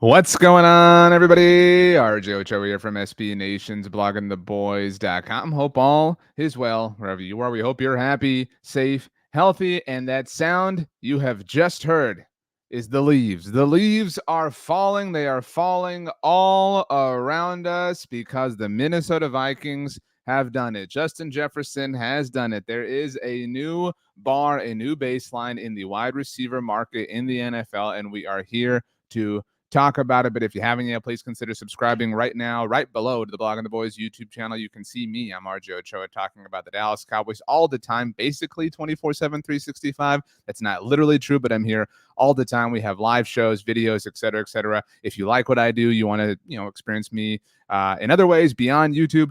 What's going on, everybody? Ochoa here from SB Nation's bloggingtheboys.com. Hope all is well wherever you are. We hope you're happy, safe, healthy, and that sound you have just heard is the leaves. The leaves are falling. They are falling all around us because the Minnesota Vikings have done it. Justin Jefferson has done it. There is a new bar, a new baseline in the wide receiver market in the NFL, and we are here to talk about it. But if you haven't yet, please consider subscribing right now, right below to the Blog on the Boys YouTube channel. You can see me. I'm Ochoa talking about the Dallas Cowboys all the time, basically 24/7, 365. That's not literally true, but I'm here all the time. We have live shows, videos, etc., etc. If you like what I do, you want to, experience me in other ways beyond YouTube,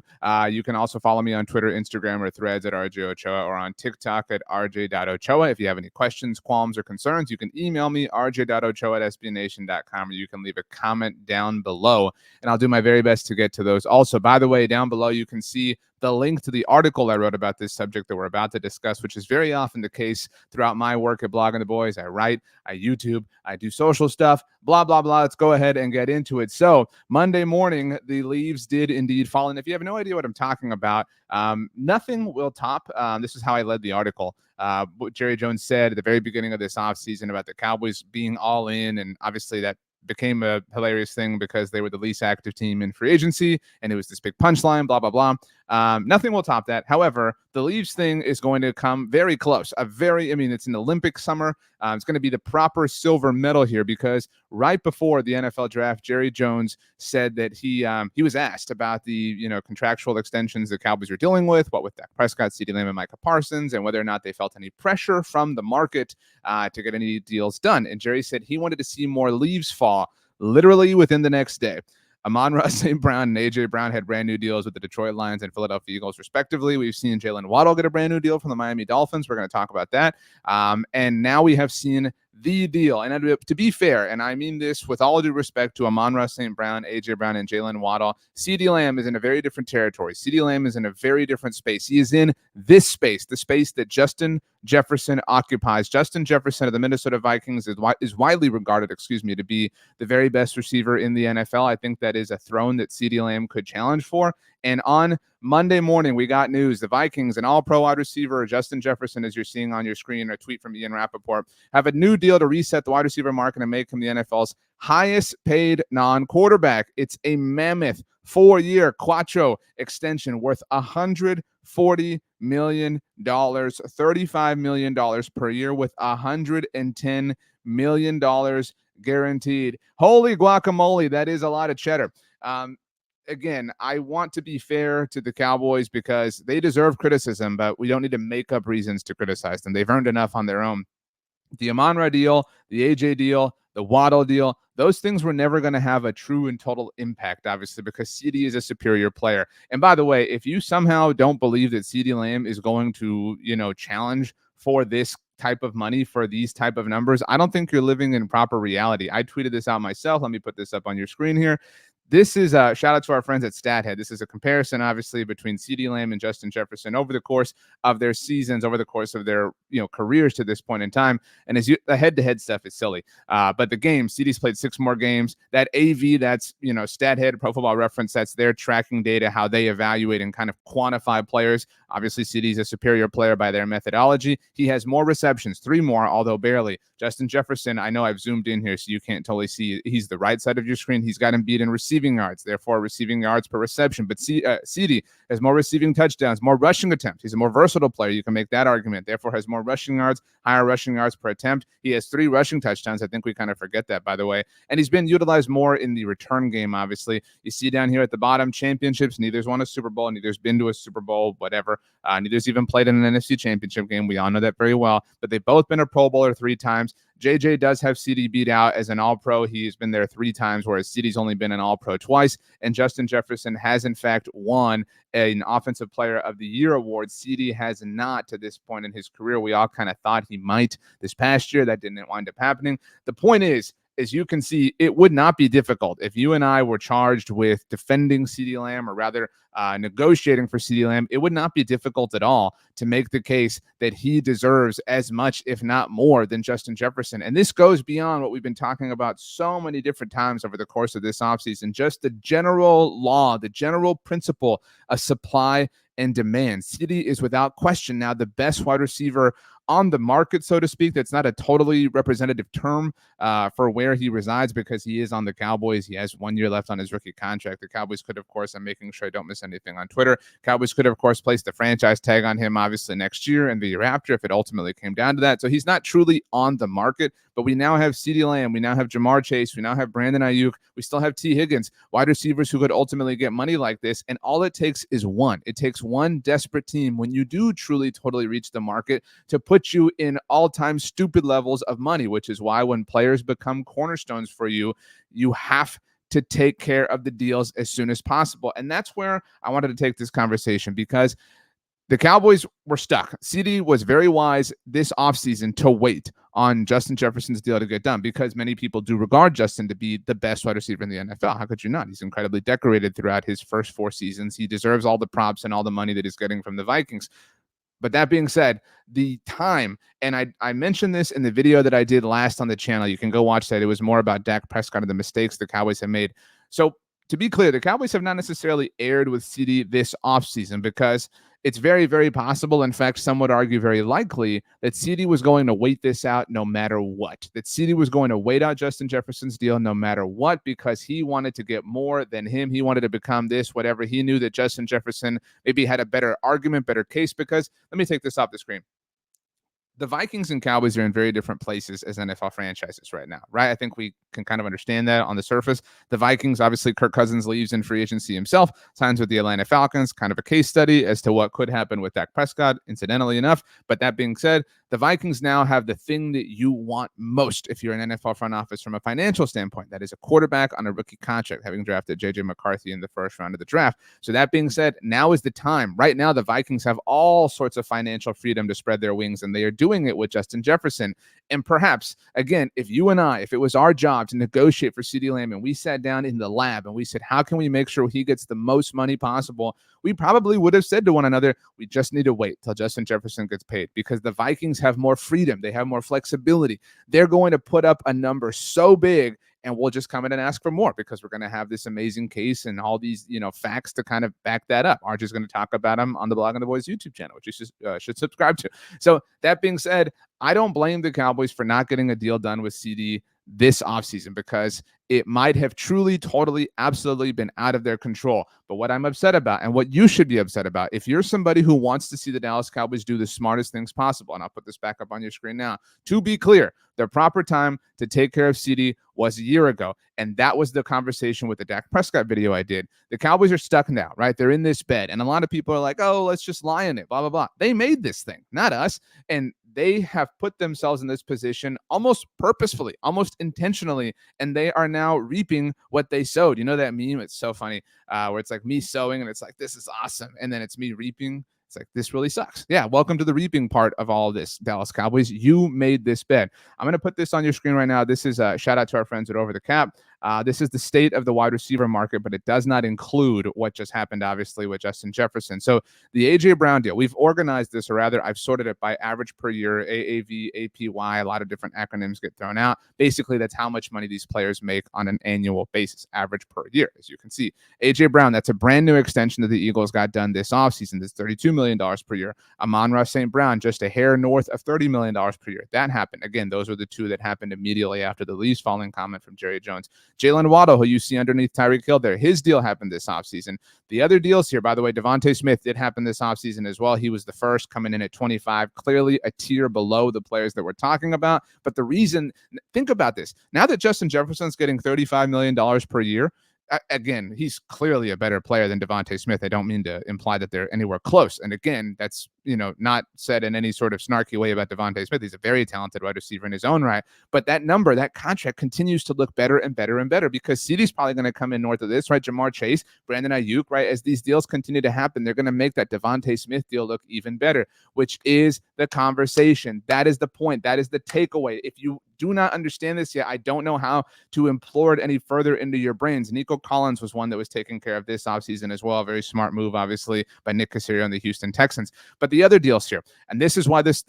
you can also follow me on Twitter, Instagram, or Threads at RJ Ochoa, or on TikTok at rj.ochoa. If you have any questions, qualms, or concerns, you can email me, rj.ochoa@sbnation.com, or you can leave a comment down below, and I'll do my very best to get to those. Also, by the way, down below, you can see the link to the article I wrote about this subject that we're about to discuss, which is very often the case throughout my work at Blogging the Boys. I write, I YouTube, I do social stuff, blah, blah, blah. Let's go ahead and get into it. So Monday morning, the leaves did indeed fall. And if you have no idea what I'm talking about, nothing will top. This is how I led the article. What Jerry Jones said at the very beginning of this offseason about the Cowboys being all in, and obviously that became a hilarious thing because they were the least active team in free agency, and it was this big punchline, blah, blah, blah. Nothing will top that. However, the Leafs thing is going to come very close. It's an Olympic summer. It's going to be the proper silver medal here because right before the NFL draft, Jerry Jones said that he was asked about the contractual extensions the Cowboys are dealing with, what with Dak Prescott, CeeDee Lamb, and Micah Parsons, and whether or not they felt any pressure from the market to get any deals done. And Jerry said he wanted to see more leaves fall literally within the next day. Amon-Ra St. Brown and A.J. Brown had brand new deals with the Detroit Lions and Philadelphia Eagles, respectively. We've seen Jalen Waddle get a brand new deal from the Miami Dolphins. We're going to talk about that. And now we have seen the deal. And to be fair, and I mean this with all due respect to Amon-Ra St. Brown, A.J. Brown, and Jalen Waddle, CeeDee Lamb is in a very different territory. CeeDee Lamb is in a very different space. He is in this space, the space that Justin Jefferson occupies. Justin Jefferson of the Minnesota Vikings is widely regarded, to be the very best receiver in the NFL. I think that is a throne that CeeDee Lamb could challenge for. And on Monday morning, we got news. The Vikings, an all-pro wide receiver, Justin Jefferson, as you're seeing on your screen, a tweet from Ian Rappaport, have a new deal to reset the wide receiver market and make him the NFL's highest-paid non-quarterback. It's a mammoth 4-year Quattro extension worth $140 million, $35 million per year with $110 million guaranteed. Holy guacamole, that is a lot of cheddar. Again, I want to be fair to the Cowboys because they deserve criticism, but we don't need to make up reasons to criticize them. They've earned enough on their own. The Amon-Ra deal, the AJ deal, the Waddle deal, those things were never going to have a true and total impact, obviously, because CeeDee is a superior player. And by the way, if you somehow don't believe that CeeDee Lamb is going to, challenge for this type of money for these type of numbers, I don't think you're living in proper reality. I tweeted this out myself. Let me put this up on your screen here. This is a shout out to our friends at StatHead. This is a comparison, obviously, between CeeDee Lamb and Justin Jefferson over the course of their seasons, over the course of their careers to this point in time. And the head-to-head stuff is silly. But the game, CeeDee's played 6 more games. That AV, that's StatHead, Pro Football Reference, that's their tracking data, how they evaluate and kind of quantify players. Obviously, CeeDee's a superior player by their methodology. He has more receptions, 3 more, although barely. Justin Jefferson, I know I've zoomed in here so you can't totally see. He's the right side of your screen. He's got him beat in receiving yards, therefore receiving yards per reception. But CeeDee has more receiving touchdowns, more rushing attempts. He's a more versatile player. You can make that argument. Therefore, has more rushing yards, higher rushing yards per attempt. He has 3 rushing touchdowns. I think we kind of forget that, by the way. And he's been utilized more in the return game, obviously. You see down here at the bottom, championships. Neither's won a Super Bowl. Neither's been to a Super Bowl, whatever. Neither's even played in an NFC championship game. We all know that very well. But they've both been a Pro Bowler 3 times. JJ does have CeeDee beat out as an All-Pro. He's been there 3 times, whereas CeeDee's only been an All-Pro twice. And Justin Jefferson has, in fact, won an Offensive Player of the Year award. CeeDee has not to this point in his career. We all kind of thought he might this past year. That didn't wind up happening. The point is, as you can see, it would not be difficult if you and I were charged with defending CeeDee Lamb, or rather negotiating for CeeDee Lamb, it would not be difficult at all to make the case that he deserves as much, if not more, than Justin Jefferson. And this goes beyond what we've been talking about so many different times over the course of this offseason, just the general law, the general principle of supply and demand. CeeDee is without question now the best wide receiver on the market, so to speak. That's not a totally representative term for where he resides because he is on the Cowboys. He has 1 year left on his rookie contract. The Cowboys could, of course, I'm making sure I don't miss anything on Twitter. Cowboys could, of course, place the franchise tag on him, obviously, next year and the year after if it ultimately came down to that. So he's not truly on the market, but we now have CeeDee Lamb. We now have Jamar Chase. We now have Brandon Ayuk. We still have T. Higgins, wide receivers who could ultimately get money like this. And all it takes is one. It takes one desperate team when you do truly totally reach the market to put you in all-time stupid levels of money, which is why when players become cornerstones for you, you have to take care of the deals as soon as possible. And that's where I wanted to take this conversation because the Cowboys were stuck. CeeDee was very wise this offseason to wait on Justin Jefferson's deal to get done because many people do regard Justin to be the best wide receiver in the NFL. How could you not? He's incredibly decorated throughout his first 4 seasons. He deserves all the props and all the money that he's getting from the Vikings. But that being said, the time, and I mentioned this in the video that I did last on the channel. You can go watch that. It was more about Dak Prescott and the mistakes the Cowboys have made. So to be clear, the Cowboys have not necessarily aired with CeeDee this offseason because it's very, very possible. In fact, some would argue very likely that CeeDee was going to wait this out no matter what. That CeeDee was going to wait out Justin Jefferson's deal no matter what because he wanted to get more than him. He wanted to become this, whatever. He knew that Justin Jefferson maybe had a better argument, better case because, let me take this off the screen. The Vikings and Cowboys are in very different places as NFL franchises right now, right? I think we can kind of understand that on the surface. The Vikings, obviously, Kirk Cousins leaves in free agency himself, signs with the Atlanta Falcons, kind of a case study as to what could happen with Dak Prescott, incidentally enough. But that being said, the Vikings now have the thing that you want most if you're an NFL front office from a financial standpoint. That is a quarterback on a rookie contract, having drafted J.J. McCarthy in the first round of the draft. So that being said, now is the time. Right now, the Vikings have all sorts of financial freedom to spread their wings, and they are doing it with Justin Jefferson. And perhaps, again, if it was our job to negotiate for CeeDee Lamb and we sat down in the lab and we said, how can we make sure he gets the most money possible? We probably would have said to one another, we just need to wait till Justin Jefferson gets paid because the Vikings have more freedom. They have more flexibility. They're going to put up a number so big and we'll just come in and ask for more because we're going to have this amazing case and all these, facts to kind of back that up. Arch is going to talk about them on the Blog on the Boys YouTube channel, which you should subscribe to. So that being said, I don't blame the Cowboys for not getting a deal done with CeeDee this offseason because it might have truly, totally, absolutely been out of their control. But what I'm upset about and what you should be upset about, if you're somebody who wants to see the Dallas Cowboys do the smartest things possible, and I'll put this back up on your screen now, to be clear, the proper time to take care of CeeDee was a year ago. And that was the conversation with the Dak Prescott video I did. The Cowboys are stuck now, right? They're in this bed. And a lot of people are like, oh, let's just lie in it, blah, blah, blah. They made this thing, not us. And they have put themselves in this position almost purposefully, almost intentionally, and they are now reaping what they sowed. You know that meme? It's so funny where it's like me sowing and it's like, this is awesome. And then it's me reaping. It's like, this really sucks. Yeah, welcome to the reaping part of all of this, Dallas Cowboys. You made this bet. I'm going to put this on your screen right now. This is a shout out to our friends at Over the Cap. This is the state of the wide receiver market, but it does not include what just happened, obviously, with Justin Jefferson. So the A.J. Brown deal, we've organized this, or rather, I've sorted it by average per year, AAV, APY, a lot of different acronyms get thrown out. Basically, that's how much money these players make on an annual basis, average per year, as you can see. A.J. Brown, that's a brand new extension that the Eagles got done this offseason. That's $32 million per year. Amon-Ra St. Brown, just a hair north of $30 million per year. That happened. Again, those were the two that happened immediately after the leaves falling comment from Jerry Jones. Jalen Waddle, who you see underneath Tyreek Hill there, his deal happened this offseason. The other deals here, by the way, Devontae Smith did happen this offseason as well. He was the first coming in at 25, clearly a tier below the players that we're talking about. But the reason, think about this. Now that Justin Jefferson's getting $35 million per year, again, he's clearly a better player than Devontae Smith. I don't mean to imply that they're anywhere close. And again, that's not said in any sort of snarky way about Devontae Smith. He's a very talented wide receiver in his own right. But that number, that contract continues to look better and better and better because CeeDee's probably going to come in north of this, right? Jamar Chase, Brandon Ayuk, right? As these deals continue to happen, they're going to make that Devontae Smith deal look even better, which is the conversation. That is the point. That is the takeaway. If you do not understand this yet, I don't know how to implore it any further into your brains. Nico Collins was one that was taking care of this offseason as well. A very smart move, obviously, by Nick Caserio and the Houston Texans. But the other deals here, and this is why this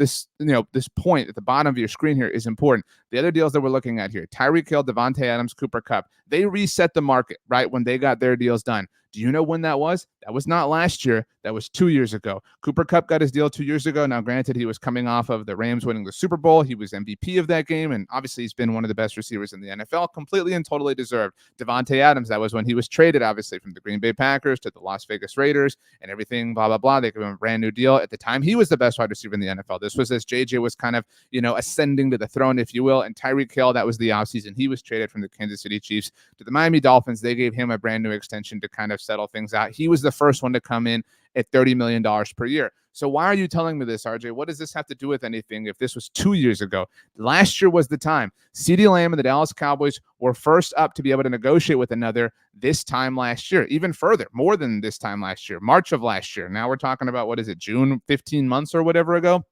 point at the bottom of your screen here is important. The other deals that we're looking at here, Tyreek Hill, Devontae Adams, Cooper Kupp, they reset the market, right, when they got their deals done. Do you know when that was? That was not last year. That was 2 years ago. Cooper Kupp got his deal 2 years ago. Now, granted, he was coming off of the Rams winning the Super Bowl. He was MVP of that game, and obviously he's been one of the best receivers in the NFL, completely and totally deserved. Devontae Adams, that was when he was traded, obviously, from the Green Bay Packers to the Las Vegas Raiders and everything, blah, blah, blah. They gave him a brand new deal. At the time, he was the best wide receiver in the NFL. This was as JJ was kind of, ascending to the throne, if you will. And Tyreek Hill, that was the offseason. He was traded from the Kansas City Chiefs to the Miami Dolphins. They gave him a brand new extension to kind of settle things out. He was the first one to come in at $30 million per year. So why are you telling me this, RJ? What does this have to do with anything if this was 2 years ago? Last year was the time. CeeDee Lamb and the Dallas Cowboys were first up to be able to negotiate with another this time last year, even further, more than this time last year, March of last year. Now we're talking about, June, 15 months or whatever ago?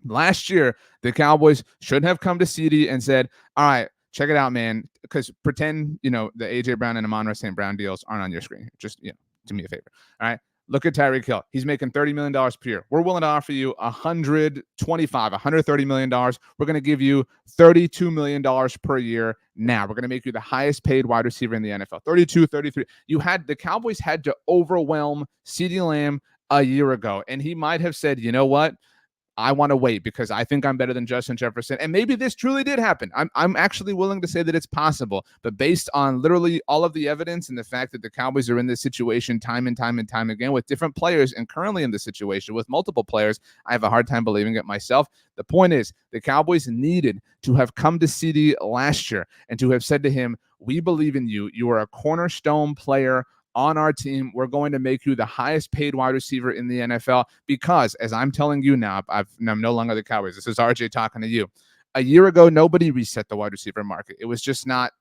Last year, the Cowboys should have come to CeeDee and said, all right, check it out, man, because pretend, the A.J. Brown and Amon-Ra St. Brown deals aren't on your screen. Just, do me a favor. All right. Look at Tyreek Hill. He's making $30 million per year. We're willing to offer you $130 million. We're going to give you $32 million per year now. We're going to make you the highest paid wide receiver in the NFL. 32, 33. The Cowboys had to overwhelm CeeDee Lamb a year ago. And he might have said, you know what? I want to wait because I think I'm better than Justin Jefferson. And maybe this truly did happen. I'm actually willing to say that it's possible. But based on literally all of the evidence and the fact that the Cowboys are in this situation time and time and time again with different players and currently in this situation with multiple players, I have a hard time believing it myself. The point is the Cowboys needed to have come to CeeDee last year and to have said to him, we believe in you. You are a cornerstone player on our team. We're going to make you the highest paid wide receiver in the NFL because, as I'm telling you now, I'm no longer the Cowboys. This is RJ talking to you. A year ago, nobody reset the wide receiver market. It was just not,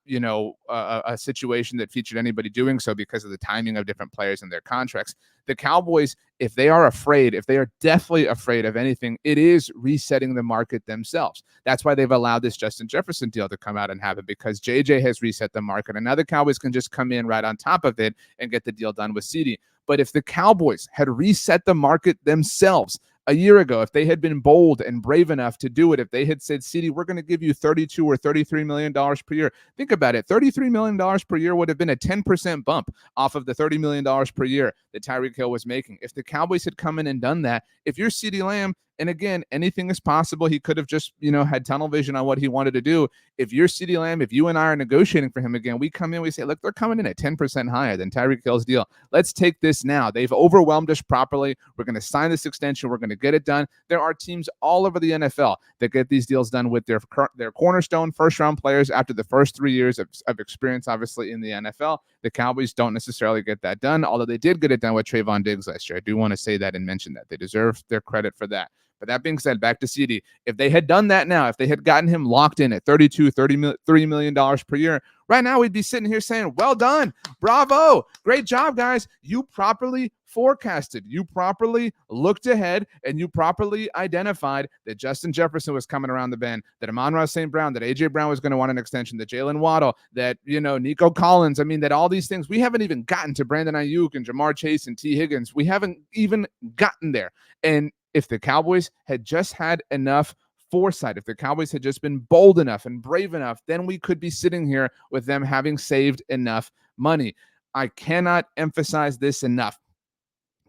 a situation that featured anybody doing so because of the timing of different players and their contracts. The Cowboys, if they are definitely afraid of anything, it is resetting the market themselves. That's why they've allowed this Justin Jefferson deal to come out and happen because JJ has reset the market. And now the Cowboys can just come in right on top of it and get the deal done with CeeDee. But if the Cowboys had reset the market themselves a year ago, if they had been bold and brave enough to do it, if they had said, CeeDee, we're going to give you $32 or $33 million per year. Think about it. $33 million per year would have been a 10% bump off of the $30 million per year that Tyreek Hill was making. If the Cowboys had come in and done that, if you're CeeDee Lamb, and again, anything is possible. He could have just, had tunnel vision on what he wanted to do. If you're CeeDee Lamb, if you and I are negotiating for him again, we come in, we say, look, they're coming in at 10% higher than Tyreek Hill's deal. Let's take this now. They've overwhelmed us properly. We're going to sign this extension. We're going to get it done. There are teams all over the NFL that get these deals done with their cornerstone first-round players after the first 3 years of experience, obviously, in the NFL. The Cowboys don't necessarily get that done, although they did get it done with Trayvon Diggs last year. I do want to say that and mention that. They deserve their credit for that. But that being said, back to CeeDee. If they had done that now, if they had gotten him locked in at $33 million per year, right now we'd be sitting here saying, well done, bravo, great job, guys. You properly forecasted, you properly looked ahead, and you properly identified that Justin Jefferson was coming around the bend, that Amon-Ra St. Brown, that A.J. Brown was going to want an extension, that Jalen Waddle, that, Nico Collins. I mean, that all these things, we haven't even gotten to Brandon Ayuk and Jamar Chase and T. Higgins. We haven't even gotten there. And if the Cowboys had just had enough foresight, if the Cowboys had just been bold enough and brave enough, then we could be sitting here with them having saved enough money. I cannot emphasize this enough.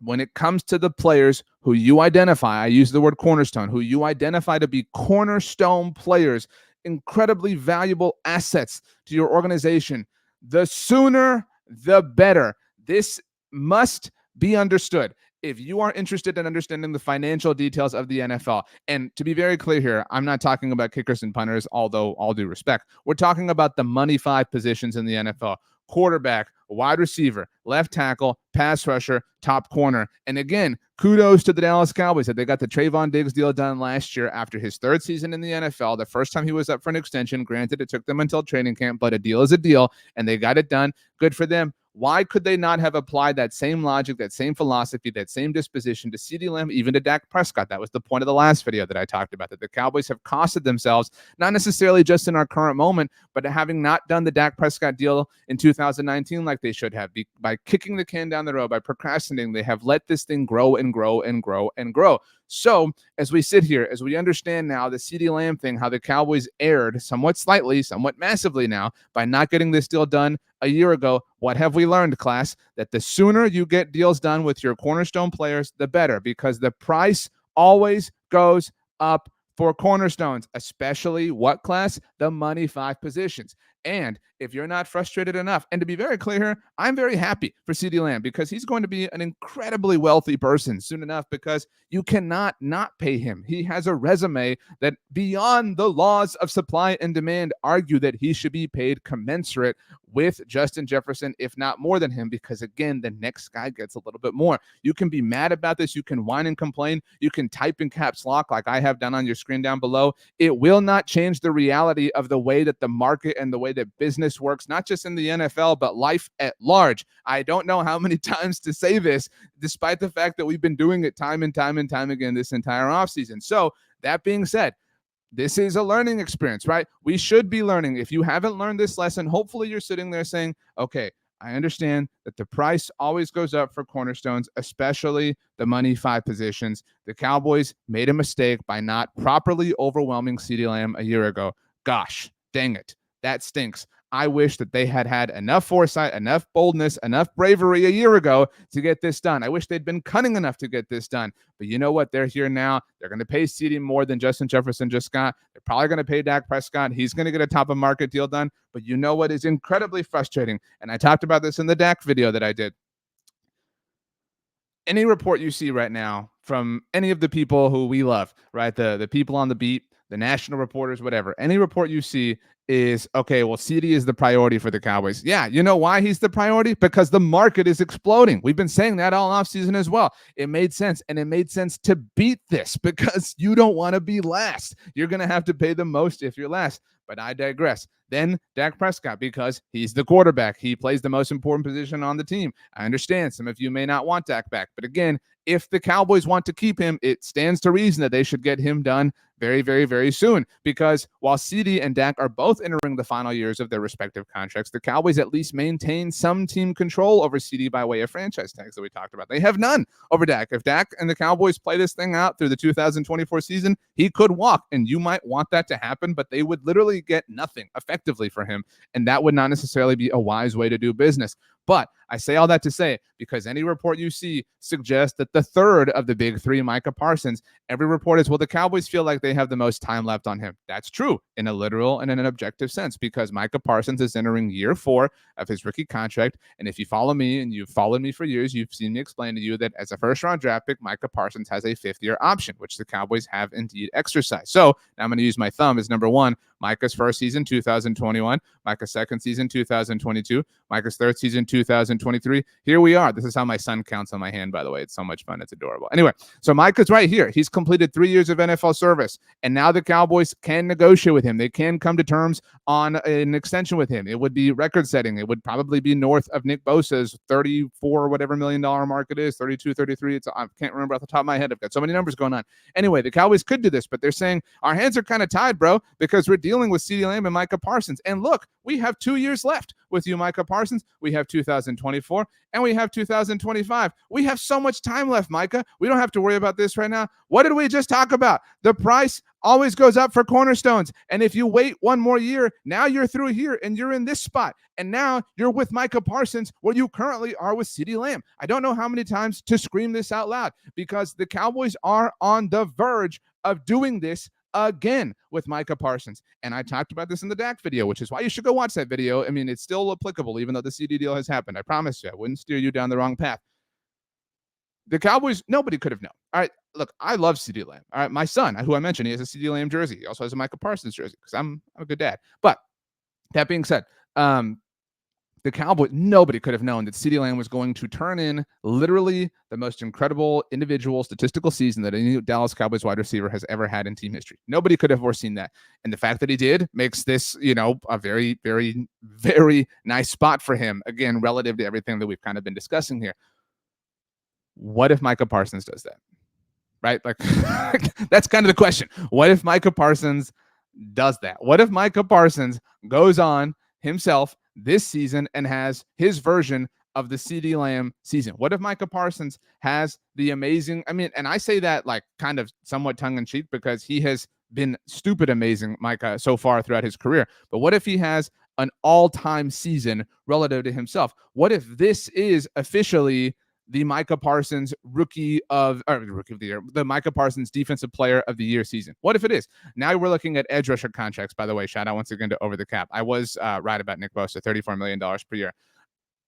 When it comes to the players who you identify, I use the word cornerstone, who you identify to be cornerstone players, incredibly valuable assets to your organization, the sooner the better. This must be understood. If you are interested in understanding the financial details of the NFL, and to be very clear here, I'm not talking about kickers and punters, although all due respect. We're talking about the money five positions in the NFL. quarterback, wide receiver, left tackle, pass rusher, top corner. And again, kudos to the Dallas Cowboys that they got the Trayvon Diggs deal done last year after his third season in the NFL. The first time he was up for an extension. Granted, it took them until training camp, but a deal is a deal, and they got it done. Good for them. Why could they not have applied that same logic, that same philosophy, that same disposition to CeeDee Lamb, even to Dak Prescott? That was the point of the last video that I talked about, that the Cowboys have costed themselves, not necessarily just in our current moment, but having not done the Dak Prescott deal in 2019 like they should have. By kicking the can down the road, by procrastinating, they have let this thing grow and grow and grow and grow. So as we sit here, as we understand now the CeeDee Lamb thing, how the Cowboys erred somewhat slightly, somewhat massively now by not getting this deal done a year ago, what have we learned, class? That the sooner you get deals done with your cornerstone players, the better, because the price always goes up for cornerstones, especially what, class? The money 5 positions. And if you're not frustrated enough, and to be very clear here, I'm very happy for CeeDee Lamb because he's going to be an incredibly wealthy person soon enough, because you cannot not pay him. He has a resume that, beyond the laws of supply and demand, argue that he should be paid commensurate with Justin Jefferson, if not more than him, because again, the next guy gets a little bit more. You can be mad about this. You can whine and complain. You can type in caps lock like I have done on your screen down below. It will not change the reality of the way that the market and the way that business works, not just in the NFL, but life at large. I don't know how many times to say this, despite the fact that we've been doing it time and time and time again this entire offseason. So that being said, this is a learning experience, right? We should be learning. If you haven't learned this lesson, hopefully you're sitting there saying, okay, I understand that the price always goes up for cornerstones, especially the money 5 positions. The Cowboys made a mistake by not properly overwhelming CeeDee Lamb a year ago. Gosh, dang it. That stinks. I wish that they had had enough foresight, enough boldness, enough bravery a year ago to get this done. I wish they'd been cunning enough to get this done. But you know what? They're here now. They're going to pay CeeDee more than Justin Jefferson just got. They're probably going to pay Dak Prescott. He's going to get a top of market deal done. But you know what is incredibly frustrating? And I talked about this in the Dak video that I did. Any report you see right now from any of the people who we love, right? The people on the beat, the national reporters, whatever, any report you see is, okay, well, CeeDee is the priority for the Cowboys. Yeah, you know why he's the priority? Because the market is exploding. We've been saying that all offseason as well. It made sense, and it made sense to beat this because you don't want to be last. You're going to have to pay the most if you're last. But I digress. Then Dak Prescott, because he's the quarterback. He plays the most important position on the team. I understand some of you may not want Dak back. But again, if the Cowboys want to keep him, it stands to reason that they should get him done very, very, very soon. Because while CeeDee and Dak are both entering the final years of their respective contracts, the Cowboys at least maintain some team control over CeeDee by way of franchise tags that we talked about. They have none over Dak. If Dak and the Cowboys play this thing out through the 2024 season, he could walk, and you might want that to happen, but they would literally get nothing effectively for him, and that would not necessarily be a wise way to do business. But I say all that to say, because any report you see suggests that the third of the big 3, Micah Parsons, every report is, well, the Cowboys feel like they have the most time left on him. That's true in a literal and in an objective sense, because Micah Parsons is entering year 4 of his rookie contract. And if you follow me and you've followed me for years, you've seen me explain to you that as a first-round draft pick, Micah Parsons has a 5th-year option, which the Cowboys have indeed exercised. So now I'm going to use my thumb as number 1. Micah's first season, 2021. Micah's second season, 2022. Micah's third season, 2023. Here we are. This is how my son counts on my hand, by the way. It's so much fun. It's adorable. Anyway, so Micah's right here. He's completed 3 years of NFL service, and now the Cowboys can negotiate with him. They can come to terms on an extension with him. It would be record-setting. It would probably be north of Nick Bosa's 34 or whatever $1 million mark it is, 32, 33. I can't remember off the top of my head. I've got so many numbers going on. Anyway, the Cowboys could do this, but they're saying our hands are kind of tied, bro, because we're dealing with CeeDee Lamb and Micah Parsons. And look, we have 2 years left with you, Micah Parsons. We have 2024 and we have 2025. We have so much time left, Micah. We don't have to worry about this right now. What did we just talk about? The price always goes up for cornerstones. And if you wait one more year, now you're through here and you're in this spot. And now you're with Micah Parsons where you currently are with CeeDee Lamb. I don't know how many times to scream this out loud, because the Cowboys are on the verge of doing this again with Micah Parsons. And I talked about this in the Dak video, which is why you should go watch that video. I mean, it's still applicable, even though the CeeDee deal has happened. I promise you, I wouldn't steer you down the wrong path. The Cowboys, nobody could have known. All right, look, I love CeeDee Lamb. All right, my son, who I mentioned, he has a CeeDee Lamb jersey. He also has a Micah Parsons jersey because I'm a good dad. But that being said, the Cowboys, nobody could have known that CeeDee Lamb was going to turn in literally the most incredible individual statistical season that any Dallas Cowboys wide receiver has ever had in team history. Nobody could have foreseen that. And the fact that he did makes this, a very, very, very nice spot for him, again, relative to everything that we've kind of been discussing here. What if Micah Parsons does that? Right? Like, that's kind of the question. What if Micah Parsons does that? What if Micah Parsons goes on himself this season and has his version of the CeeDee Lamb season? What if Micah Parsons has the amazing, and I say that like kind of somewhat tongue-in-cheek because he has been stupid amazing, Micah, so far throughout his career. But what if he has an all-time season relative to himself? What if this is officially the Micah Parsons rookie of the year, the Micah Parsons defensive player of the year season? What if it is? Now we're looking at edge rusher contracts, by the way. Shout out once again to Over the Cap. I was right about Nick Bosa, $34 million per year.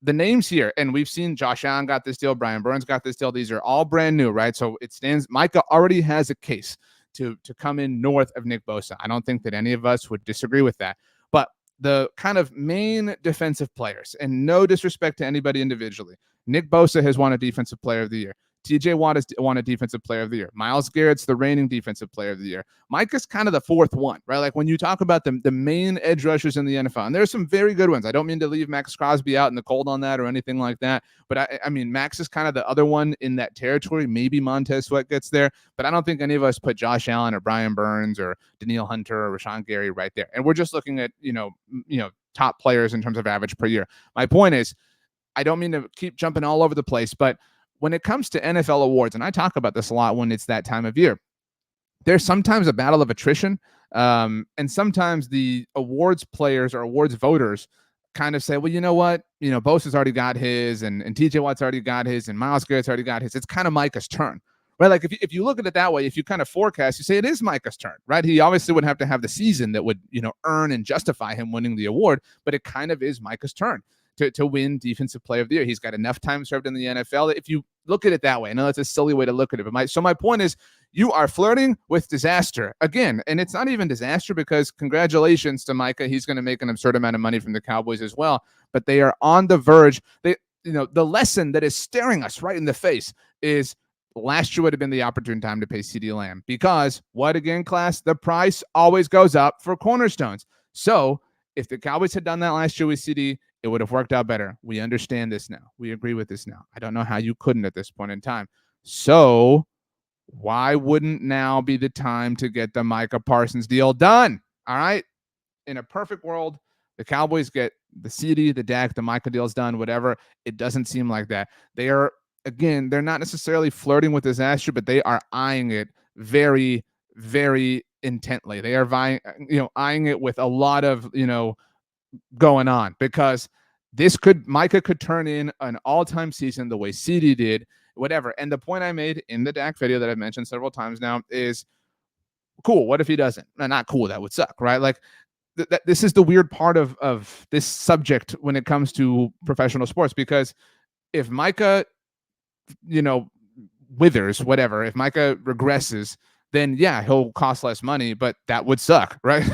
The names here, and we've seen Josh Allen got this deal, Brian Burns got this deal. These are all brand new, right? So it stands, Micah already has a case to come in north of Nick Bosa. I don't think that any of us would disagree with that. But the kind of main defensive players, and no disrespect to anybody individually, Nick Bosa has won a defensive player of the year. TJ Watt has won a defensive player of the year. Myles Garrett's the reigning defensive player of the year. Micah's kind of the fourth one, right? Like when you talk about the main edge rushers in the NFL, and there's some very good ones. I don't mean to leave Max Crosby out in the cold on that or anything like that, but I mean, Max is kind of the other one in that territory. Maybe Montez Sweat gets there, but I don't think any of us put Josh Allen or Brian Burns or Danielle Hunter or Rashawn Gary right there. And we're just looking at, top players in terms of average per year. My point is, I don't mean to keep jumping all over the place, but when it comes to NFL awards, and I talk about this a lot when it's that time of year, there's sometimes a battle of attrition. And sometimes the awards players or awards voters kind of say, well, you know what? Bosa's already got his, and TJ Watt's already got his, and Myles Garrett's already got his. It's kind of Micah's turn, right? Like if you look at it that way, if you kind of forecast, you say it is Micah's turn, right? He obviously would have to have the season that would, earn and justify him winning the award, but it kind of is Micah's turn to win defensive player of the year. He's got enough time served in the NFL. If you look at it that way, I know that's a silly way to look at it, but my point is, you are flirting with disaster again. And it's not even disaster because congratulations to Micah. He's going to make an absurd amount of money from the Cowboys as well, but they are on the verge. The lesson that is staring us right in the face is last year would have been the opportune time to pay CeeDee Lamb because what again, class? The price always goes up for cornerstones. So if the Cowboys had done that last year with CeeDee, it would have worked out better. We understand this now. We agree with this now. I don't know how you couldn't at this point in time. So why wouldn't now be the time to get the Micah Parsons deal done? All right. In a perfect world, the Cowboys get the CeeDee, the Dak, the Micah deals done, whatever. It doesn't seem like that. They are, again, they're not necessarily flirting with disaster, but they are eyeing it very, very intently. They are eyeing it with a lot of, going on because Micah could turn in an all-time season the way CeeDee did, whatever. And the point I made in the Dak video that I've mentioned several times now is, cool, what if he doesn't? Not cool, that would suck, right? Like this is the weird part of this subject when it comes to professional sports, because if Micah, withers, whatever, if Micah regresses, then yeah, he'll cost less money, but that would suck, right?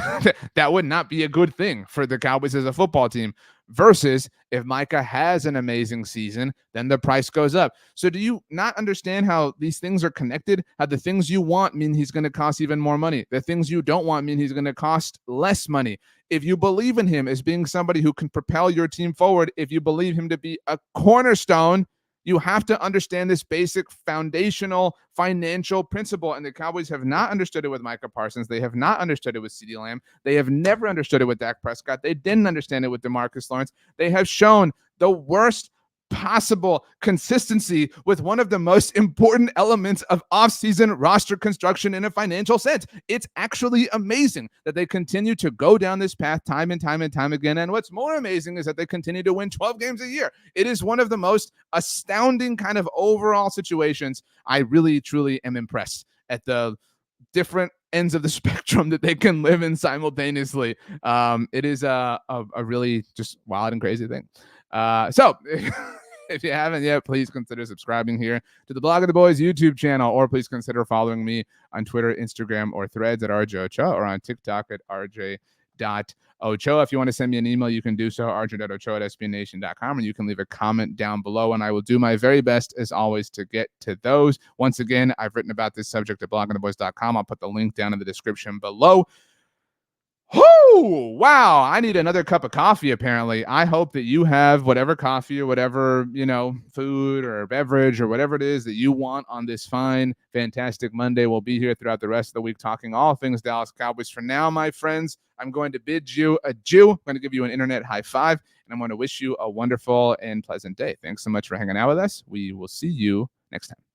That would not be a good thing for the Cowboys as a football team. Versus if Micah has an amazing season, then the price goes up. So do you not understand how these things are connected? How the things you want mean he's going to cost even more money. The things you don't want mean he's going to cost less money. If you believe in him as being somebody who can propel your team forward, if you believe him to be a cornerstone, you have to understand this basic foundational financial principle. And the Cowboys have not understood it with Micah Parsons. They have not understood it with CeeDee Lamb. They have never understood it with Dak Prescott. They didn't understand it with DeMarcus Lawrence. They have shown the worst possible consistency with one of the most important elements of offseason roster construction in a financial sense. It's actually amazing that they continue to go down this path time and time and time again. And what's more amazing is that they continue to win 12 games a year. It is one of the most astounding kind of overall situations. I really, truly am impressed at the different ends of the spectrum that they can live in simultaneously. It is a really just wild and crazy thing. So if you haven't yet, please consider subscribing here to the Blog of the Boys YouTube channel, or please consider following me on Twitter, Instagram, or Threads at RJ Ochoa, or on TikTok at RJ Ochoa. If you want to send me an email, you can do so, rj.ochoa@sbnation.com, and you can leave a comment down below, and I will do my very best, as always, to get to those. Once again, I've written about this subject at bloggingtheboys.com. I'll put the link down in the description below. Whoo! Wow, I need another cup of coffee, apparently. I hope that you have whatever coffee or whatever, food or beverage or whatever it is that you want on this fine, fantastic Monday. We'll be here throughout the rest of the week talking all things Dallas Cowboys. For now, my friends, I'm going to bid you adieu. I'm going to give you an internet high five, and I'm going to wish you a wonderful and pleasant day. Thanks so much for hanging out with us. We will see you next time.